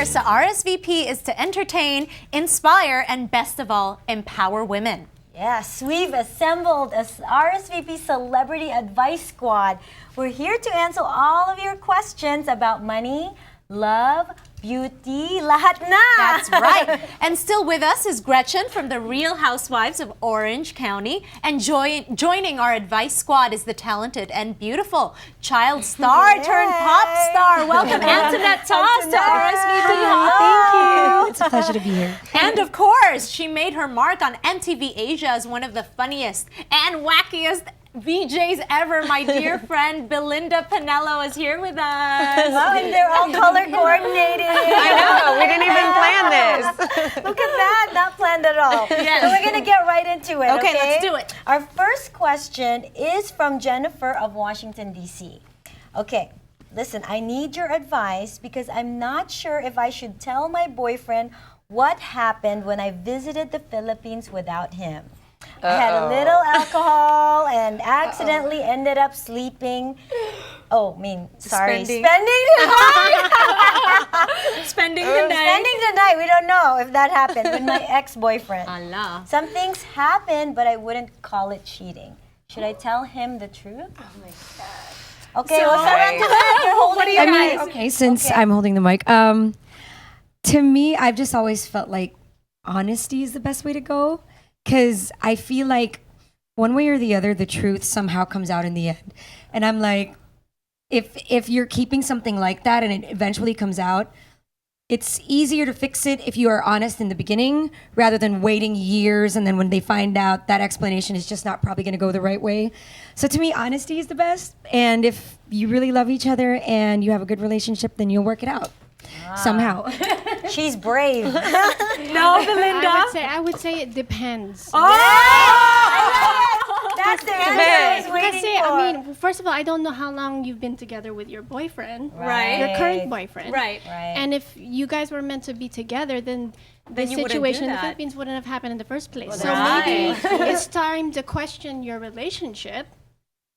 here sa RSVP is to entertain, inspire, and best of all, empower women. Yes, we've assembled a RSVP Celebrity Advice Squad. We're here to answer all of your questions about money, love, beauty, lahat na! That's right. And still with us is Gretchen from the Real Housewives of Orange County. And joining our advice squad is the talented and beautiful child star turned pop star. Welcome, Antoinette Toss to RSVP. Thank you. It's a pleasure to be here. And of course, she made her mark on MTV Asia as one of the funniest and wackiest VJs ever. My dear friend Belinda Panelo is here with us. Oh, and they're all color coordinated. I know, we didn't even plan this. Look at that, not planned at all. Yes. So we're gonna get right into it, Okay, let's do it. Our first question is from Jennifer of Washington, D.C. Okay, listen, I need your advice because I'm not sure if I should tell my boyfriend what happened when I visited the Philippines without him. I had a little alcohol and accidentally ended up sleeping. Spending the night. Spending the night. Spending the night. We don't know if that happened with my ex-boyfriend. Allah. Some things happened, but I wouldn't call it cheating. Should I tell him the truth? Oh my God. Okay, what's up, Antoinette? You're holding it. I mean, okay, since I'm holding the mic, to me, I've just always felt like honesty is the best way to go. Because I feel like one way or the other, the truth somehow comes out in the end. And I'm like, if you're keeping something like that and it eventually comes out, it's easier to fix it if you are honest in the beginning rather than waiting years and then when they find out that explanation is just not probably going to go the right way. So to me, honesty is the best. And if you really love each other and you have a good relationship, then you'll work it out. Somehow. She's brave. No, Belinda. I would say it depends. Oh! That's the answer I was waiting for. I mean, first of all, I don't know how long you've been together with your boyfriend, Right. your current boyfriend. Right. And if you guys were meant to be together, then the you wouldn't do situation in the that. Philippines wouldn't have happened in the first place. So Right. maybe it's time to question your relationship.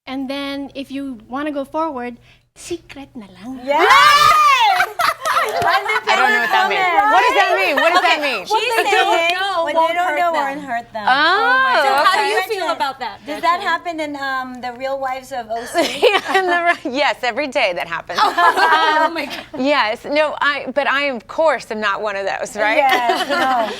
And then if you want to go forward, secret na lang. I don't know what that means. What does that mean? What does that mean? She's they saying don't know what won't they don't hurt know them. won't hurt them. Oh, So how do okay. you feel about that? Does that happen in the Real Wives of OC? Yes, every day that happens. Oh my God. Yes, no, but I of course am not one of those, right? Yes, no.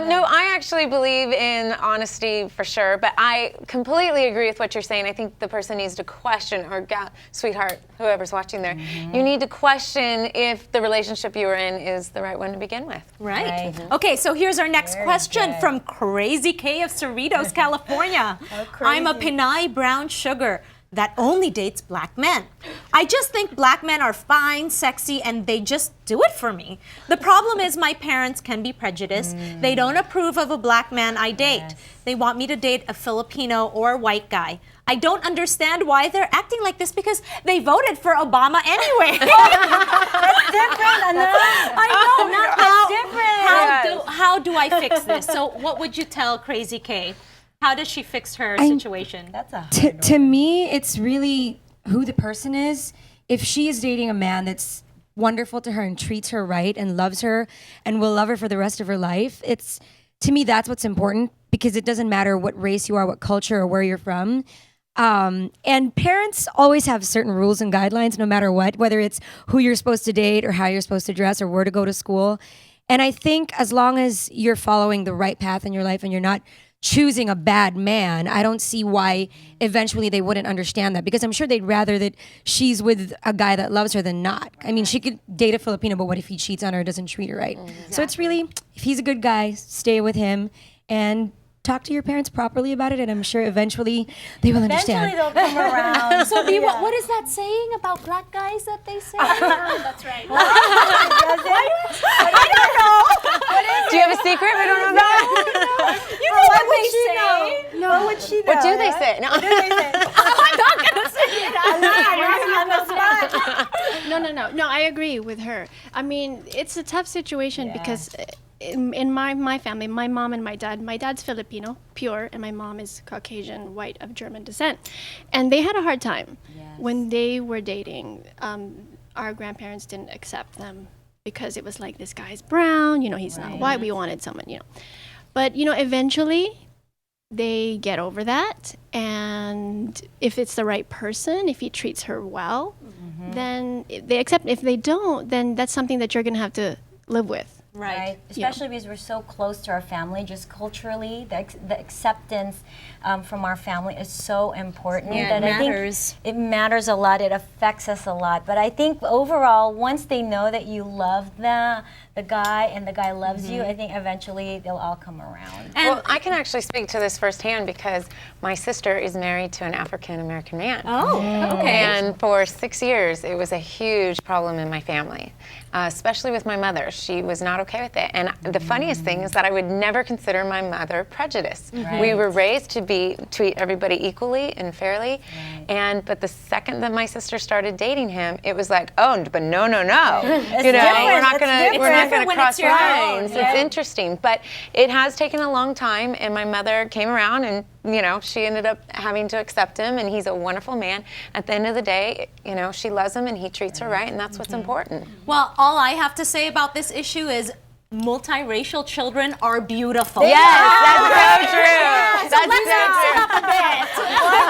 No, I actually believe in honesty for sure, but I completely agree with what you're saying. I think the person needs to question, or sweetheart, whoever's watching there, you need to question if the relationship you were in is the right one to begin with. Right. Okay, so here's our next question from Crazy K of Cerritos, California. I'm a Pinay brown sugar that only dates black men. I just think black men are fine, sexy, and they just do it for me. The problem is my parents can be prejudiced. They don't approve of a black man I date. They want me to date a Filipino or white guy. I don't understand why they're acting like this because they voted for Obama anyway. That's different. I know. Different. How do I fix this? So what would you tell Crazy K? How does she fix her situation? That's a To me, it's really who the person is. If she is dating a man that's wonderful to her and treats her right and loves her and will love her for the rest of her life, to me, that's what's important because it doesn't matter what race you are, what culture, or where you're from. And parents always have certain rules and guidelines no matter what, whether it's who you're supposed to date or how you're supposed to dress or where to go to school. And I think as long as you're following the right path in your life and you're not choosing a bad man, I don't see why eventually they wouldn't understand that because I'm sure they'd rather that she's with a guy that loves her than not. I mean, she could date a Filipino, but what if he cheats on her or doesn't treat her right? Exactly. So it's really, if he's a good guy, stay with him and talk to your parents properly about it, and I'm sure eventually they will understand. Eventually they'll come around. So what is that saying about black guys that they say? That's right. I don't know. Do you have a secret we don't know about? You know what they say. No, what would she know? What do they say? No. What do they say? I'm not gonna say it. No, I agree with her. I mean, it's a tough situation because in my family, my mom and my dad's Filipino, pure, and my mom is Caucasian, white, of German descent. And they had a hard time when they were dating. Our grandparents didn't accept them because it was like, this guy's brown, he's not white. We wanted someone, But, eventually they get over that. And if it's the right person, if he treats her well, then they accept. If they don't, then that's something that you're going to have to live with. Right. Especially because we're so close to our family, just culturally, the acceptance from our family is so important. Yeah, it matters. I think it matters a lot. It affects us a lot. But I think overall, once they know that you love the guy and the guy loves you, I think eventually they'll all come around. Well, I can actually speak to this firsthand because my sister is married to an African-American man. Oh, okay. And for 6 years, it was a huge problem in my family, especially with my mother. She was not okay with it. And the funniest thing is that I would never consider my mother prejudiced. We were raised to treat everybody equally and fairly. But the second that my sister started dating him, it was like, oh, but no. We're not going to cross lines. It's interesting. But it has taken a long time, and my mother came around and she ended up having to accept him, and he's a wonderful man. At the end of the day, she loves him and he treats her right, and that's what's important. Well, all I have to say about this issue is multiracial children are beautiful. Yes, that's so true. So let's mix it up a bit.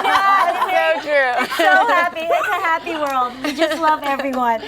That's so true. So happy. It's a happy world. We just love everyone.